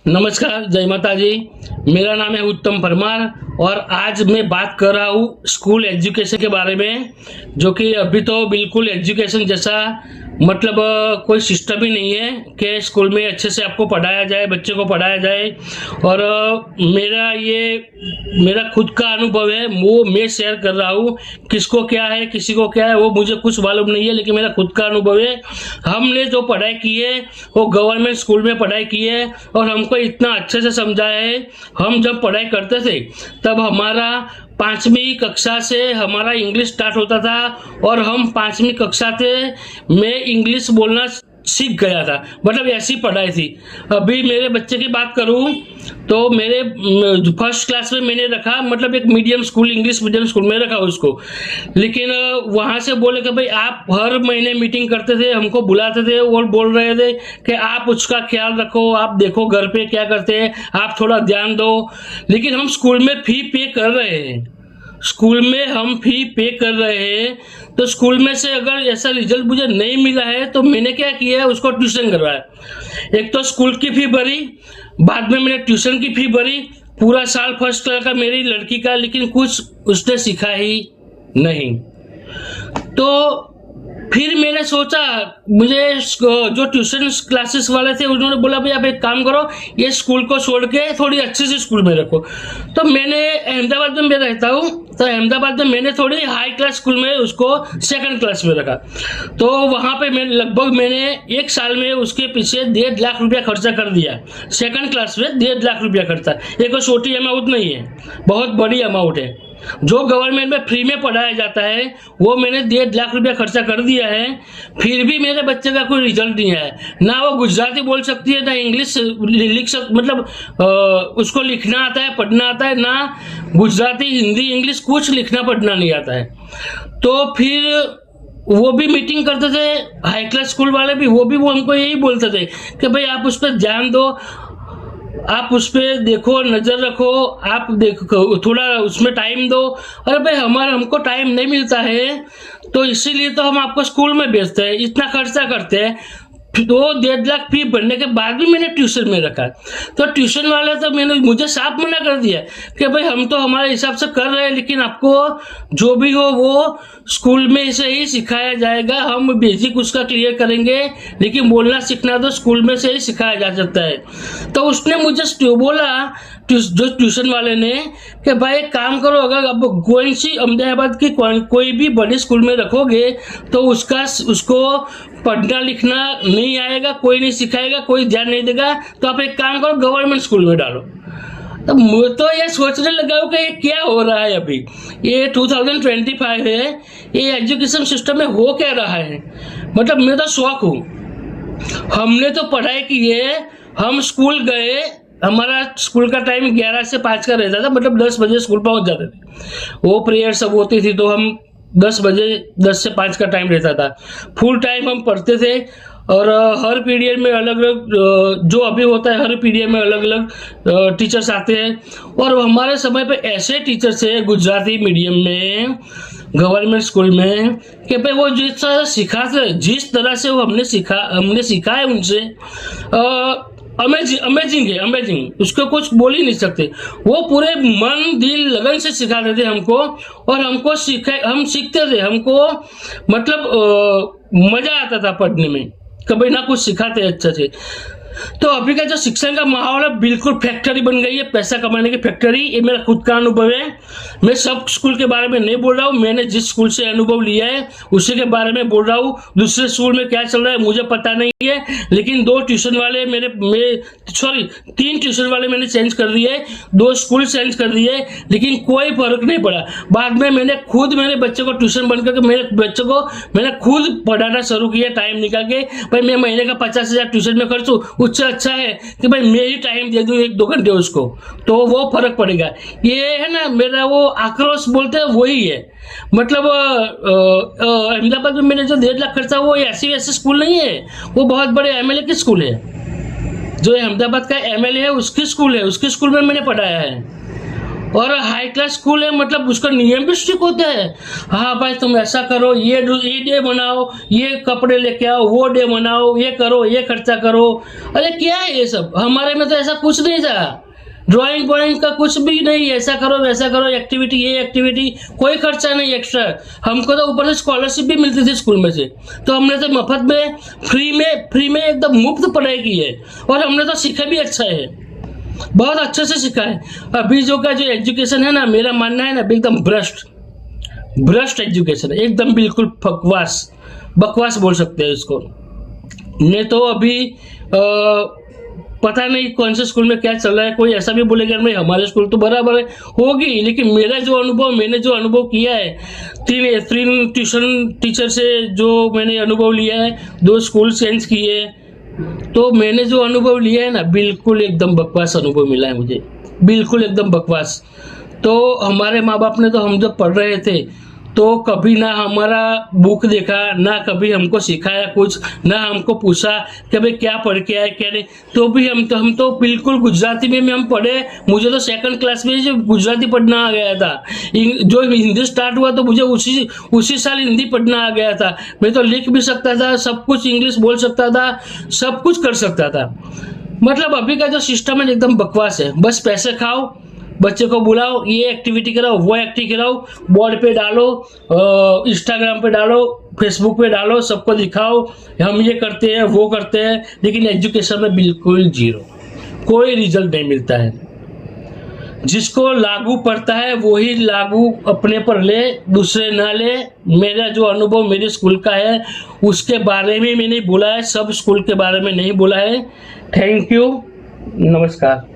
नमस्कार, जय माता जी। मेरा नाम है उत्तम परमार और आज मैं बात कर रहा हूँ स्कूल एजुकेशन के बारे में, जो कि अभी तो बिल्कुल एजुकेशन जैसा मतलब कोई सिस्टम ही नहीं है कि स्कूल में अच्छे से आपको पढ़ाया जाए, बच्चे को पढ़ाया जाए। और मेरा खुद का अनुभव है, वो मैं शेयर कर रहा हूँ। किसको क्या है, किसी को क्या है, वो मुझे कुछ मालूम नहीं है, लेकिन मेरा खुद का अनुभव है। हमने जो पढ़ाई की है वो गवर्नमेंट स्कूल में पढ़ाई की है और हमको इतना अच्छे से समझाया है। हम जब पढ़ाई करते थे तब हमारा 5वीं कक्षा से हमारा इंग्लिश स्टार्ट होता था और हम 5वीं कक्षा से मैं इंग्लिश बोलना सीख गया था। मतलब ऐसी पढ़ाई थी। अभी मेरे बच्चे की बात करूं तो मेरे फर्स्ट क्लास में मैंने रखा, मतलब एक medium school, English medium school में रखा उसको। लेकिन वहां से बोले कि भाई आप हर महीने मीटिंग करते थे, हमको बुलाते थे और बोल रहे थे कि आप उसका ख्याल रखो, आप देखो घर पे क्या करते हैं, आप थोड़ा ध्यान दो। लेकिन हम स्कूल में फी पे कर रहे हैं, स्कूल में हम फी पे कर रहे हैं, तो स्कूल में से अगर ऐसा रिजल्ट मुझे नहीं मिला है तो मैंने क्या किया है, उसको ट्यूशन करवाया। एक तो स्कूल की फी भरी, बाद में मैंने ट्यूशन की फी भरी, पूरा साल फर्स्ट क्लास का मेरी लड़की का, लेकिन कुछ उसने सीखा ही नहीं। तो फिर मैंने सोचा, मुझे जो ट्यूशन क्लासेस वाले थे उन्होंने बोला भाई आप एक काम करो, ये स्कूल को छोड़ के थोड़ी अच्छे से स्कूल में रखो। तो मैंने अहमदाबाद में मैं रहता हूँ, तो अहमदाबाद में मैंने थोड़ी हाई क्लास स्कूल में उसको सेकंड क्लास में रखा। तो वहाँ पे मैंने एक साल में उसके पीछे 1.5 लाख रुपया खर्चा कर दिया। सेकंड क्लास में 1.5 लाख रुपया खर्चा, ये कोई छोटी अमाउंट नहीं है, बहुत बड़ी अमाउंट है। जो गवर्नमेंट में फ्री में पढ़ाया जाता है वो मैंने 1.5 लाख रुपया खर्चा कर दिया है, फिर भी मेरे बच्चे का कोई रिजल्ट नहीं आया। ना वो गुजराती बोल सकती है, ना इंग्लिश लिख मतलब उसको लिखना आता है, पढ़ना आता है, ना गुजराती, हिंदी, इंग्लिश कुछ लिखना पढ़ना नहीं आता है। तो फिर वो भी मीटिंग करते थे, हाई क्लास स्कूल वाले भी, वो हमको यही बोलते थे कि भाई आप उस पर ध्यान दो, आप उस पर देखो, नजर रखो, आप देखो, थोड़ा उसमें टाइम दो। अरे भाई हमको टाइम नहीं मिलता है, तो इसीलिए तो हम आपको स्कूल में भेजते हैं, इतना खर्चा करते हैं। तो 1.5 लाख फी भरने के बाद भी मैंने ट्यूशन में रखा। तो ट्यूशन वाले तो मुझे साफ मना कर दिया कि भाई हम तो हमारे हिसाब से कर रहे हैं, लेकिन आपको जो भी हो वो स्कूल में से ही सिखाया जाएगा, हम बेसिक उसका क्लियर करेंगे, लेकिन बोलना सीखना तो स्कूल में से ही सिखाया जा सकता है। तो उसने मुझे बोला, जो ट्यूशन वाले ने, कि भाई एक काम करो, अगर अब कोई सी अहमदाबाद की कोई भी बड़ी स्कूल में रखोगे तो उसको पढ़ना लिखना नहीं आएगा, कोई नहीं सिखाएगा, कोई ध्यान नहीं देगा, तो आप एक काम करो गवर्नमेंट स्कूल में डालो। तो मैं तो ये सोचने लगा हूँ कि ये क्या हो रहा है। अभी ये 2025 है, ये एजुकेशन सिस्टम में हो क्या रहा है। मतलब मैं तो शौक हूँ। हमने तो पढ़ाई की है, हम स्कूल गए, हमारा स्कूल का टाइम 11 से 5 का रहता था, मतलब 10 बजे स्कूल पहुंच जाते थे। वो प्रेयर सब होती थी तो हम 10 बजे, 10 से 5 का टाइम रहता था। फुल टाइम हम पढ़ते थे और हर पीरियड में अलग अलग, जो अभी होता है हर पीरियड में अलग अलग टीचर्स आते हैं। और हमारे समय पे ऐसे टीचर्स है गुजराती मीडियम में, गवर्नमेंट स्कूल में, कि भाई वो जिस तरह सिखाते, जिस तरह से वो हमने सीखा है उनसे, अमेजिंग है, अमेजिंग, उसको कुछ बोल ही नहीं सकते। वो पूरे मन दिल लगन से सिखाते थे हमको, और हम सीखते थे, हमको मतलब मजा आता था पढ़ने में, कभी ना कुछ सिखाते अच्छे से। तो अभी का जो शिक्षण का माहौल है बिल्कुल फैक्ट्री बन गई है, पैसा कमाने की फैक्ट्री। ये मेरा खुद का अनुभव है, मैं सब स्कूल के बारे में नहीं बोल रहा हूँ, मैंने जिस स्कूल से अनुभव लिया है उसी के बारे में बोल रहा हूँ। दूसरे स्कूल में क्या चल रहा है मुझे पता नहीं है, लेकिन 3 ट्यूशन वाले मैंने चेंज कर दिए, 2 स्कूल चेंज कर दिए, लेकिन कोई फर्क नहीं पड़ा। बाद में मैंने खुद मेरे बच्चे को ट्यूशन बंद करके मेरे बच्चे को मैंने खुद पढ़ाना शुरू किया, टाइम निकाल के। भाई मैं महीने का 50,000 ट्यूशन में खर्चूं, उससे अच्छा है कि भाई मैं ही टाइम दे दूं 1-2 घंटे उसको, तो वो फर्क पड़ेगा। ये है ना, मेरा वो आक्रोश बोलते हैं वही है। मतलब अहमदाबाद में मैंने जो 1.5 लाख खर्चा, वो ऐसी स्कूल नहीं है, वो बहुत बड़े एमएलए की स्कूल है। जो अहमदाबाद का एमएलए है उसकी स्कूल है, उसकी स्कूल में मैंने पढ़ाया है। और हाई क्लास स्कूल है, मतलब उसका नियम भी स्ट्रिक्ट होता है। हाँ भाई तुम ऐसा करो, ये डे बनाओ, ये कपड़े लेके आओ, वो डे बनाओ, ये करो, ये खर्चा करो। अरे क्या है ये सब? हमारे में तो ऐसा कुछ नहीं था। ड्राइंग वॉइंग का कुछ भी नहीं, ऐसा करो वैसा करो, एक्टिविटी ये एक्टिविटी, कोई खर्चा नहीं एक्स्ट्रा। हमको तो ऊपर से स्कॉलरशिप भी मिलती थी स्कूल में से, तो हमने तो मफत में फ्री में एकदम मुफ्त पढ़ाई की है, और हमने तो सीखा भी अच्छा है, बहुत अच्छे से सीखा है। अभी जो का जो एजुकेशन है ना, मेरा मानना है ना, एकदम भ्रष्ट एजुकेशन है, एकदम बिल्कुल बकवास बोल सकते हैं इसको। मैं तो अभी पता नहीं कौन से स्कूल में क्या चल रहा है, कोई ऐसा भी बोलेगा नहीं हमारे स्कूल तो बराबर है, होगी, लेकिन मैंने जो अनुभव किया है, तीन ट्यूशन टीचर से जो मैंने अनुभव लिया है, 2 स्कूल चेंज किए, तो मैंने जो अनुभव लिया है ना, बिल्कुल एकदम बकवास अनुभव मिला है मुझे, बिल्कुल एकदम बकवास। तो हमारे माँ बाप ने तो हम जब पढ़ रहे थे तो कभी ना हमारा बुक देखा, ना कभी हमको सिखाया कुछ, ना हमको पूछा कि भाई क्या पढ़ के आए क्या नहीं। तो भी हम तो बिल्कुल गुजराती में हम पढ़े। मुझे तो 2nd क्लास में जो गुजराती पढ़ना आ गया था, जो हिंदी स्टार्ट हुआ तो मुझे उसी साल हिंदी पढ़ना आ गया था। मैं तो लिख भी सकता था, सब कुछ इंग्लिश बोल सकता था, सब कुछ कर सकता था। मतलब अभी का जो सिस्टम है एकदम बकवास है। बस पैसे खाओ, बच्चे को बुलाओ, ये एक्टिविटी कराओ, वो एक्टिविटी कराओ, बोर्ड पे डालो, इंस्टाग्राम पे डालो, फेसबुक पे डालो, सबको दिखाओ हम ये करते हैं वो करते हैं, लेकिन एजुकेशन में बिल्कुल जीरो, कोई रिजल्ट नहीं मिलता है। जिसको लागू पड़ता है वही लागू अपने पर ले, दूसरे ना ले। मेरा जो अनुभव मेरे स्कूल का है उसके बारे में मैंने बोला है, सब स्कूल के बारे में नहीं बोला है। थैंक यू, नमस्कार।